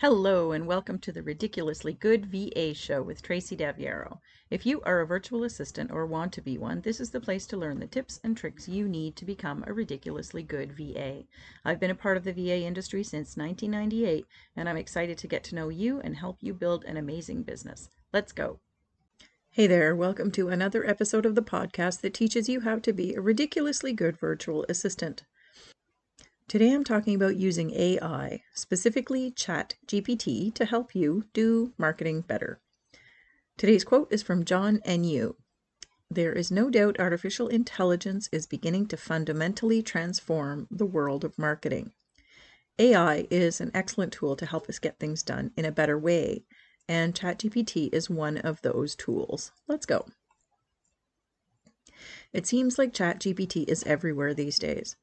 Hello and welcome to the Ridiculously Good VA Show with Tracy Daviero. If you are a virtual assistant or want to be one, this is the place to learn the tips and tricks you need to become a ridiculously good VA. I've been a part of the VA industry since 1998, and I'm excited to get to know you and help you build an amazing business. Let's go. Hey there, welcome to another episode of the podcast that teaches you how to be a ridiculously good virtual assistant. Today I'm talking about using AI, specifically Chat GPT, to help you do marketing better. Today's quote is from John N.U. There is no doubt artificial intelligence is beginning to fundamentally transform the world of marketing. AI is an excellent tool to help us get things done in a better way, and ChatGPT is one of those tools. Let's go. It seems like ChatGPT is everywhere these days.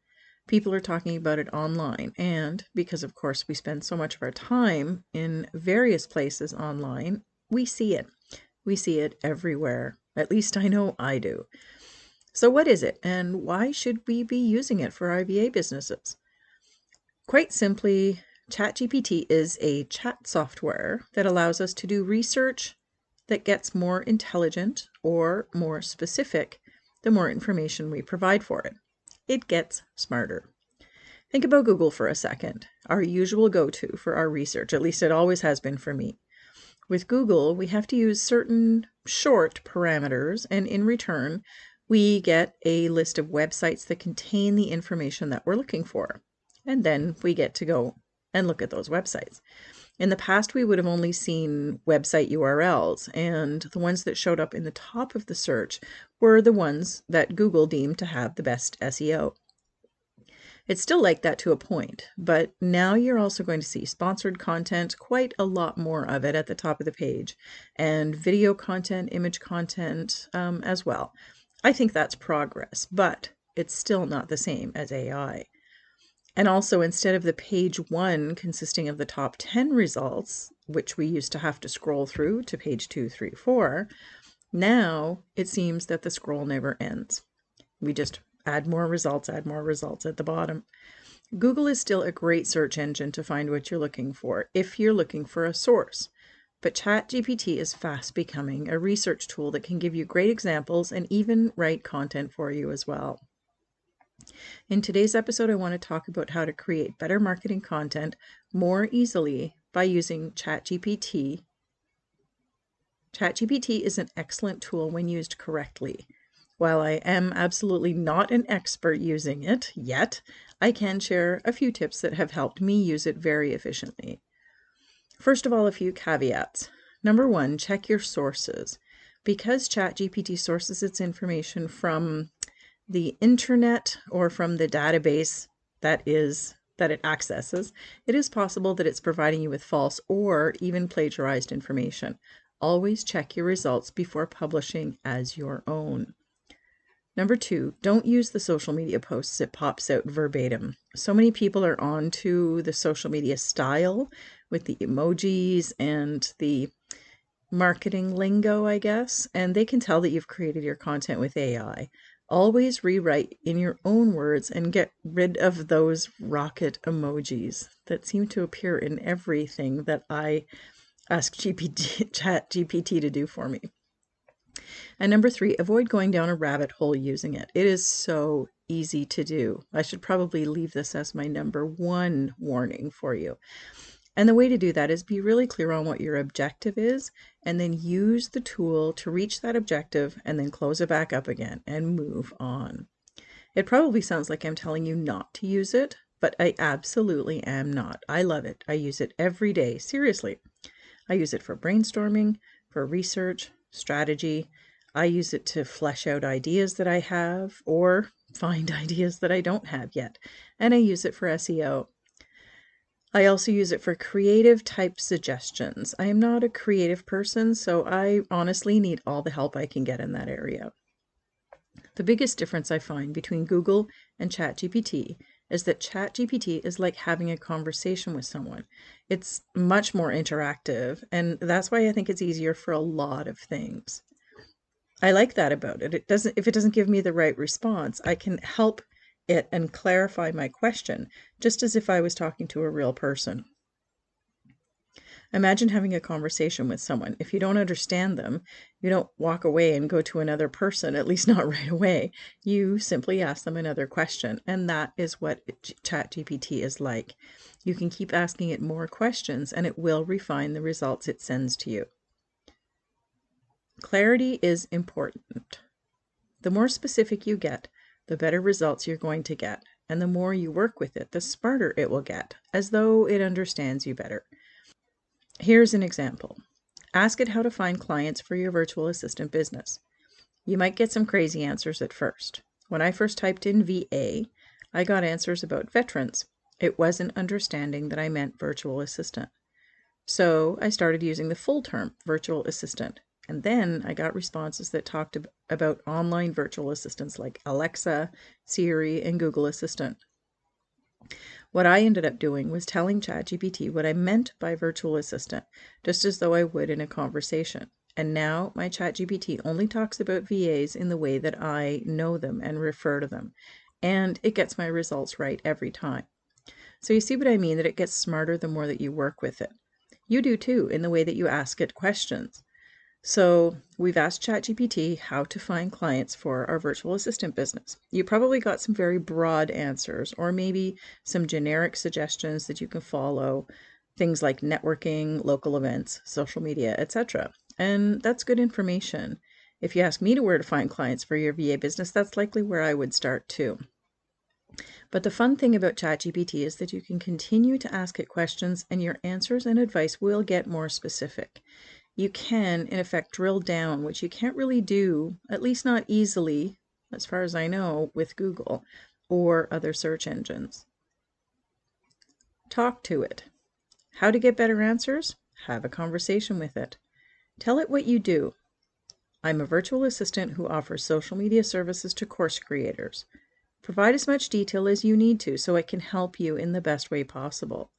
People are talking about it online, and because of course we spend so much of our time in various places online, we see it. We see it everywhere. At least I know I do. So what is it, and why should we be using it for IVA businesses? Quite simply, ChatGPT is a chat software that allows us to do research that gets more intelligent or more specific the more information we provide for it. It gets smarter. Think about Google for a second, our usual go-to for our research, at least it always has been for me. With Google, we have to use certain short parameters, and in return, we get a list of websites that contain the information that we're looking for. And then we get to go and look at those websites. In the past, we would have only seen website URLs, and the ones that showed up in the top of the search were the ones that Google deemed to have the best SEO. It's still like that to a point, but now you're also going to see sponsored content, quite a lot more of it at the top of the page, and video content, image content as well. I think that's progress, but it's still not the same as AI. And also, instead of the page 1 consisting of the top 10 results, which we used to have to scroll through to page 2, 3, 4, now it seems that the scroll never ends. We just add more results at the bottom. Google is still a great search engine to find what you're looking for if you're looking for a source. But ChatGPT is fast becoming a research tool that can give you great examples and even write content for you as well. In today's episode, I want to talk about how to create better marketing content more easily by using ChatGPT. ChatGPT is an excellent tool when used correctly. While I am absolutely not an expert using it yet, I can share a few tips that have helped me use it very efficiently. First of all, a few caveats. Number 1, check your sources. Because ChatGPT sources its information from the internet or from the database that it accesses, it is possible that it's providing you with false or even plagiarized information. Always check your results before publishing as your own. Number 2, don't use the social media posts it pops out verbatim. So many people are on to the social media style with the emojis and the marketing lingo, I guess, and they can tell that you've created your content with AI. Always rewrite in your own words and get rid of those rocket emojis that seem to appear in everything that I ask ChatGPT to do for me. And number 3, avoid going down a rabbit hole using it. It is so easy to do. I should probably leave this as my number 1 warning for you. And the way to do that is be really clear on what your objective is, and then use the tool to reach that objective and then close it back up again and move on. It probably sounds like I'm telling you not to use it, but I absolutely am not. I love it. I use it every day. Seriously. I use it for brainstorming, for research, strategy. I use it to flesh out ideas that I have or find ideas that I don't have yet. And I use it for SEO. I also use it for creative type suggestions. I am not a creative person, so I honestly need all the help I can get in that area. The biggest difference I find between Google and ChatGPT is that ChatGPT is like having a conversation with someone. It's much more interactive, and that's why I think it's easier for a lot of things. I like that about it. If it doesn't give me the right response, I can help it and clarify my question, just as if I was talking to a real person. Imagine having a conversation with someone. If you don't understand them, you don't walk away and go to another person, at least not right away. You simply ask them another question, and that is what ChatGPT is like. You can keep asking it more questions, and it will refine the results it sends to you. Clarity is important. The more specific you get, the better results you're going to get, and the more you work with it, the smarter it will get, as though it understands you better. Here's an example. Ask it how to find clients for your virtual assistant business. You might get some crazy answers at first. When I first typed in VA, I got answers about veterans. It wasn't understanding that I meant virtual assistant. So I started using the full term, virtual assistant. And then I got responses that talked about online virtual assistants like Alexa, Siri, and Google Assistant. What I ended up doing was telling ChatGPT what I meant by virtual assistant, just as though I would in a conversation. And now my ChatGPT only talks about VAs in the way that I know them and refer to them. And it gets my results right every time. So you see what I mean, that it gets smarter the more that you work with it. You do too, in the way that you ask it questions. So we've asked ChatGPT how to find clients for our virtual assistant business. You probably got some very broad answers, or maybe some generic suggestions that you can follow, things like networking, local events, social media, etc. And that's good information. If you ask me to where to find clients for your VA business, that's likely where I would start too. But the fun thing about ChatGPT is that you can continue to ask it questions and your answers and advice will get more specific. You can, in effect, drill down, which you can't really do, at least not easily, as far as I know, with Google or other search engines. Talk to it. How to get better answers? Have a conversation with it. Tell it what you do. I'm a virtual assistant who offers social media services to course creators. Provide as much detail as you need to so it can help you in the best way possible.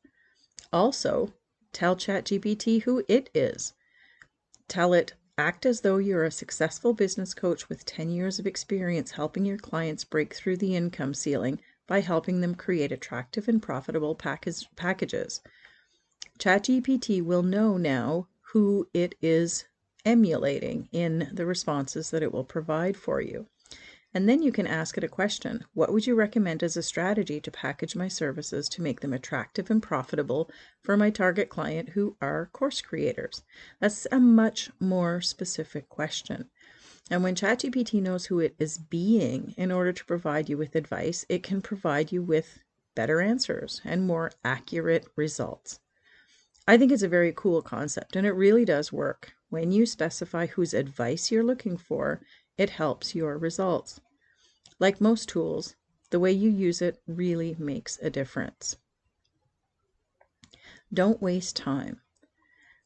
Also, tell ChatGPT who it is. Tell it, act as though you're a successful business coach with 10 years of experience helping your clients break through the income ceiling by helping them create attractive and profitable packages. ChatGPT will know now who it is emulating in the responses that it will provide for you. And then you can ask it a question. What would you recommend as a strategy to package my services to make them attractive and profitable for my target client who are course creators? That's a much more specific question. And when ChatGPT knows who it is being in order to provide you with advice, it can provide you with better answers and more accurate results. I think it's a very cool concept, and it really does work. When you specify whose advice you're looking for, it helps your results. Like most tools, the way you use it really makes a difference. Don't waste time.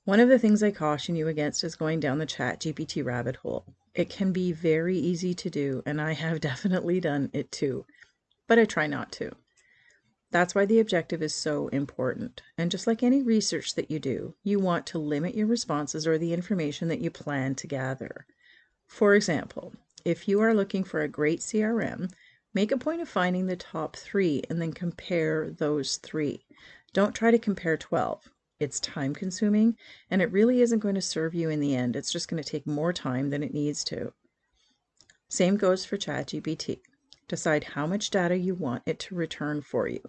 One of the things I caution you against is going down the ChatGPT rabbit hole. It can be very easy to do, and I have definitely done it too, but I try not to. That's why the objective is so important. And just like any research that you do, you want to limit your responses or the information that you plan to gather. For example, if you are looking for a great CRM, make a point of finding the top 3 and then compare those 3. Don't try to compare 12. It's time consuming and it really isn't going to serve you in the end. It's just going to take more time than it needs to. Same goes for ChatGPT. Decide how much data you want it to return for you.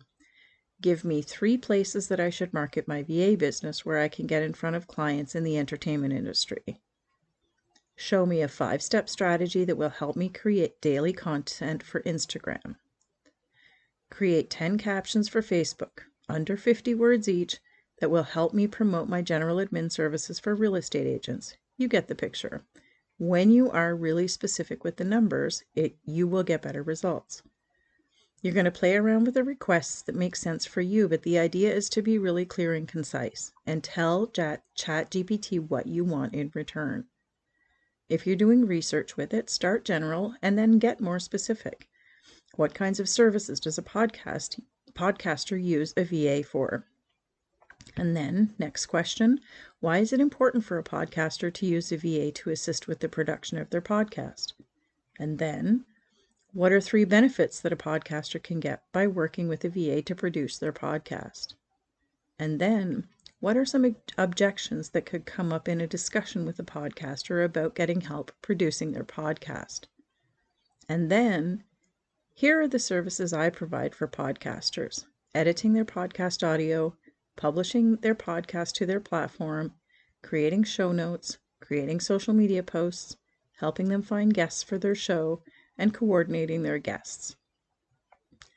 Give me 3 places that I should market my VA business where I can get in front of clients in the entertainment industry. Show me a 5-step strategy that will help me create daily content for Instagram. Create 10 captions for Facebook, under 50 words each, that will help me promote my general admin services for real estate agents. You get the picture. When you are really specific with the numbers, you will get better results. You're going to play around with the requests that make sense for you, but the idea is to be really clear and concise and tell ChatGPT what you want in return. If you're doing research with it, start general and then get more specific. What kinds of services does a podcaster use a VA for? And then, next question, why is it important for a podcaster to use a VA to assist with the production of their podcast? And then, what are 3 benefits that a podcaster can get by working with a VA to produce their podcast? And then, What are some objections that could come up in a discussion with a podcaster about getting help producing their podcast? And then, here are the services I provide for podcasters: editing their podcast audio, publishing their podcast to their platform, creating show notes, creating social media posts, helping them find guests for their show, and coordinating their guests.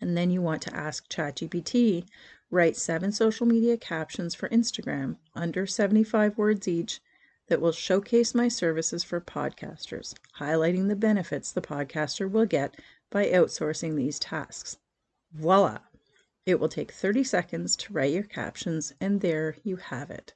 And then you want to ask ChatGPT, write 7 social media captions for Instagram under 75 words each that will showcase my services for podcasters, highlighting the benefits the podcaster will get by outsourcing these tasks. Voila! It will take 30 seconds to write your captions, and there you have it.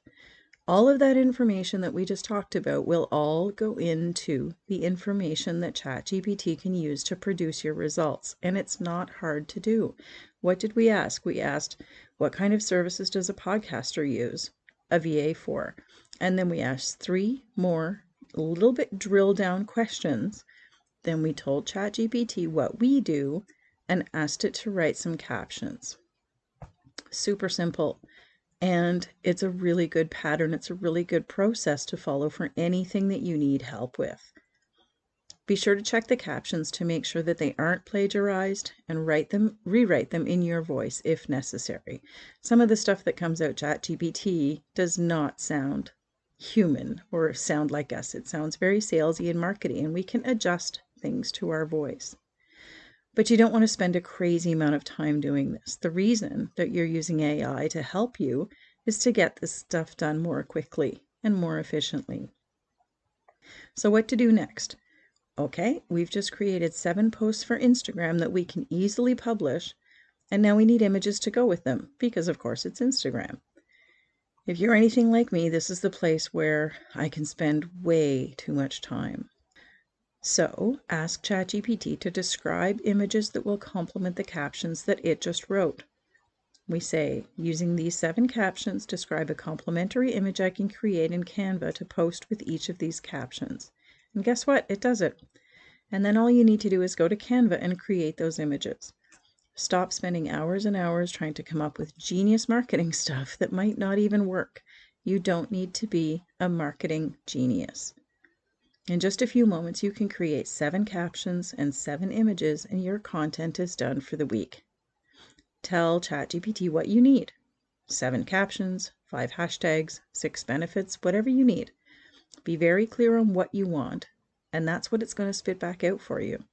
All of that information that we just talked about will all go into the information that ChatGPT can use to produce your results, and it's not hard to do. What did we ask? We asked, what kind of services does a podcaster use a VA for? And then we asked 3 more, a little bit drill down questions. Then we told ChatGPT what we do and asked it to write some captions. Super simple. And it's a really good pattern. It's a really good process to follow for anything that you need help with. Be sure to check the captions to make sure that they aren't plagiarized, and rewrite them in your voice if necessary. Some of the stuff that comes out ChatGPT does not sound human or sound like us. It sounds very salesy and marketing, and we can adjust things to our voice. But you don't want to spend a crazy amount of time doing this. The reason that you're using AI to help you is to get this stuff done more quickly and more efficiently. So what to do next? Okay, we've just created 7 posts for Instagram that we can easily publish, and now we need images to go with them because, of course, it's Instagram. If you're anything like me, this is the place where I can spend way too much time. So ask ChatGPT to describe images that will complement the captions that it just wrote. We say, using these 7 captions, describe a complementary image I can create in Canva to post with each of these captions. And guess what? It does it. And then all you need to do is go to Canva and create those images. Stop spending hours and hours trying to come up with genius marketing stuff that might not even work. You don't need to be a marketing genius. In just a few moments, you can create 7 captions and 7 images, and your content is done for the week. Tell ChatGPT what you need. 7 captions, 5 hashtags, 6 benefits, whatever you need. Be very clear on what you want, and that's what it's going to spit back out for you.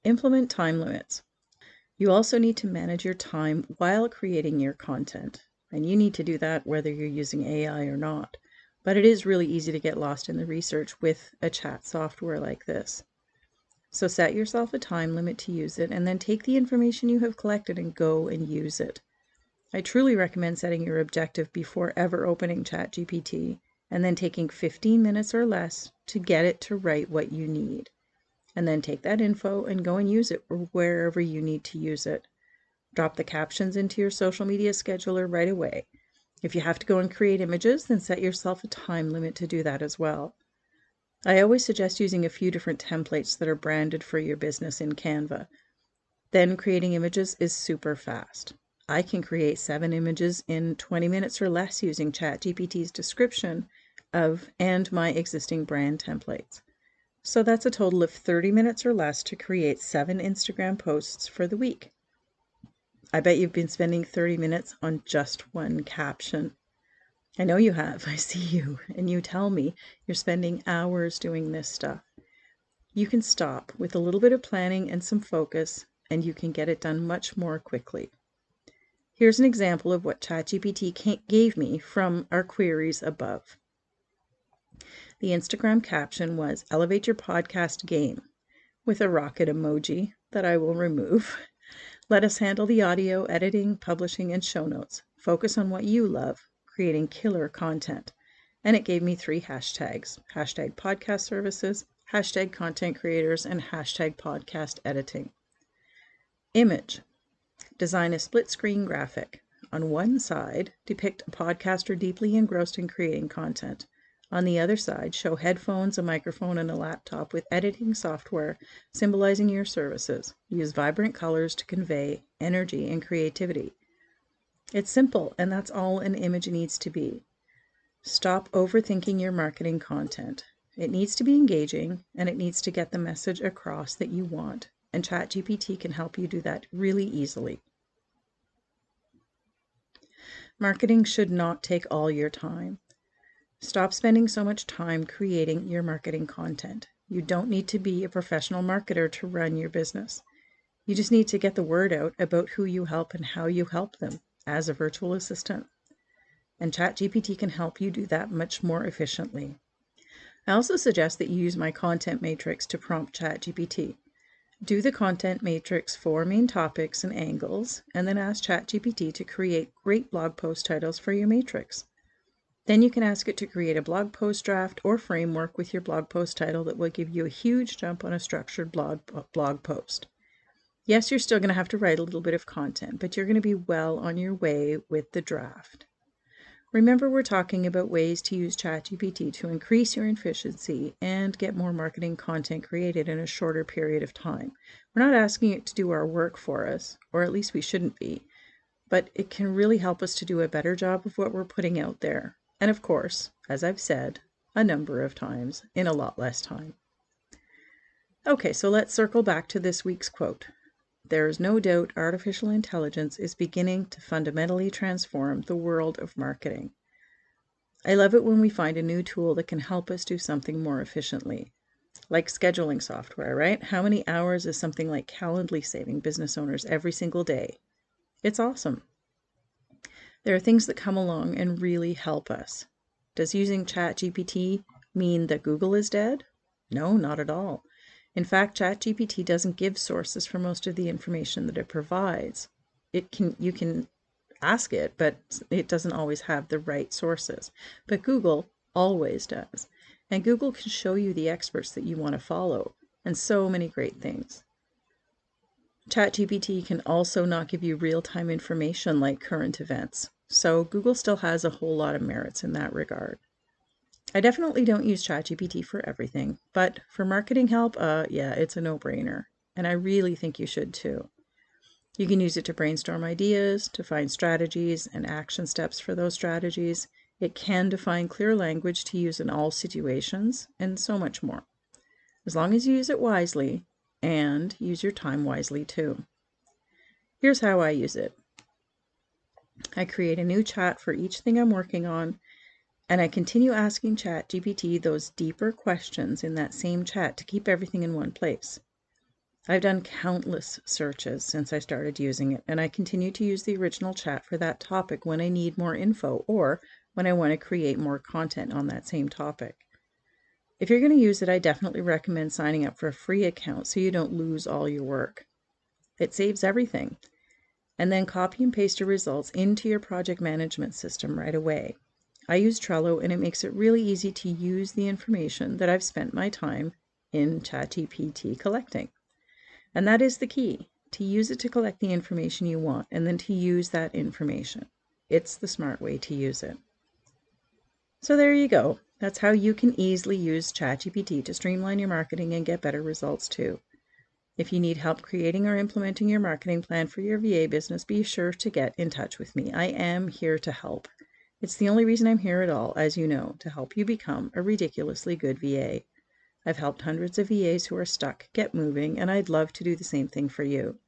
Implement time limits. You also need to manage your time while creating your content, and you need to do that whether you're using AI or not. But it is really easy to get lost in the research with a chat software like this. So set yourself a time limit to use it, and then take the information you have collected and go and use it. I truly recommend setting your objective before ever opening ChatGPT, and then taking 15 minutes or less to get it to write what you need. And then take that info and go and use it wherever you need to use it. Drop the captions into your social media scheduler right away. If you have to go and create images, then set yourself a time limit to do that as well. I always suggest using a few different templates that are branded for your business in Canva. Then creating images is super fast. I can create 7 images in 20 minutes or less using ChatGPT's description of and my existing brand templates. So that's a total of 30 minutes or less to create 7 Instagram posts for the week. I bet you've been spending 30 minutes on just one caption. I know you have. I see you. And you tell me you're spending hours doing this stuff. You can stop with a little bit of planning and some focus, and you can get it done much more quickly. Here's an example of what ChatGPT gave me from our queries above. The Instagram caption was, "Elevate your podcast game," with a rocket emoji that I will remove. Let us handle the audio, editing, publishing, and show notes. Focus on what you love, creating killer content. And it gave me 3 hashtags: hashtag podcast services, hashtag content creators, and hashtag podcast editing. Image. Design a split screen graphic. On one side, depict a podcaster deeply engrossed in creating content. On the other side, show headphones, a microphone, and a laptop with editing software symbolizing your services. Use vibrant colors to convey energy and creativity. It's simple, and that's all an image needs to be. Stop overthinking your marketing content. It needs to be engaging, and it needs to get the message across that you want. And ChatGPT can help you do that really easily. Marketing should not take all your time. Stop spending so much time creating your marketing content. You don't need to be a professional marketer to run your business. You just need to get the word out about who you help and how you help them as a virtual assistant. And ChatGPT can help you do that much more efficiently. I also suggest that you use my content matrix to prompt ChatGPT. Do the content matrix for main topics and angles, and then ask ChatGPT to create great blog post titles for your matrix. Then you can ask it to create a blog post draft or framework with your blog post title that will give you a huge jump on a structured blog post. Yes, you're still going to have to write a little bit of content, but you're going to be well on your way with the draft. Remember, we're talking about ways to use ChatGPT to increase your efficiency and get more marketing content created in a shorter period of time. We're not asking it to do our work for us, or at least we shouldn't be, but it can really help us to do a better job of what we're putting out there. And of course, as I've said a number of times, in a lot less time. Okay, so let's circle back to this week's quote. There is no doubt artificial intelligence is beginning to fundamentally transform the world of marketing. I love it when we find a new tool that can help us do something more efficiently. Like scheduling software, right? How many hours is something like Calendly saving business owners every single day? It's awesome. There are things that come along and really help us. Does using ChatGPT mean that Google is dead? No, not at all. In fact, ChatGPT doesn't give sources for most of the information that it provides. You can ask it, but it doesn't always have the right sources. But Google always does. And Google can show you the experts that you want to follow, and so many great things. ChatGPT can also not give you real-time information like current events. So Google still has a whole lot of merits in that regard. I definitely don't use ChatGPT for everything, but for marketing help, yeah, it's a no-brainer. And I really think you should too. You can use it to brainstorm ideas, to find strategies and action steps for those strategies. It can define clear language to use in all situations, and so much more. As long as you use it wisely, and use your time wisely too. Here's how I use it. I create a new chat for each thing I'm working on, and I continue asking ChatGPT those deeper questions in that same chat to keep everything in one place. I've done countless searches since I started using it, and I continue to use the original chat for that topic when I need more info or when I want to create more content on that same topic. If you're going to use it, I definitely recommend signing up for a free account so you don't lose all your work. It saves everything. And then copy and paste your results into your project management system right away. I use Trello, and it makes it really easy to use the information that I've spent my time in ChatGPT collecting. And that is the key, to use it to collect the information you want and then to use that information. It's the smart way to use it. So there you go. That's how you can easily use ChatGPT to streamline your marketing and get better results too. If you need help creating or implementing your marketing plan for your VA business, be sure to get in touch with me. I am here to help. It's the only reason I'm here at all, as you know, to help you become a ridiculously good VA. I've helped hundreds of VAs who are stuck get moving, and I'd love to do the same thing for you.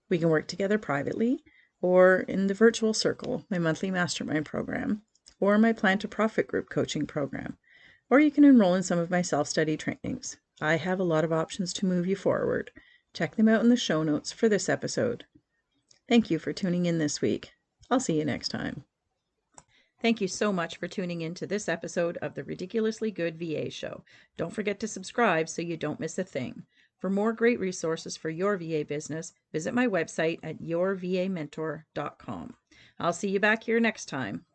We can work together privately or in the virtual circle, my monthly mastermind program, or my Plan to Profit group coaching program, or you can enroll in some of my self-study trainings. I have a lot of options to move you forward. Check them out in the show notes for this episode. Thank you for tuning in this week. I'll see you next time. Thank you so much for tuning in to this episode of the Ridiculously Good VA Show. Don't forget to subscribe so you don't miss a thing. For more great resources for your VA business, visit my website at yourvamentor.com. I'll see you back here next time.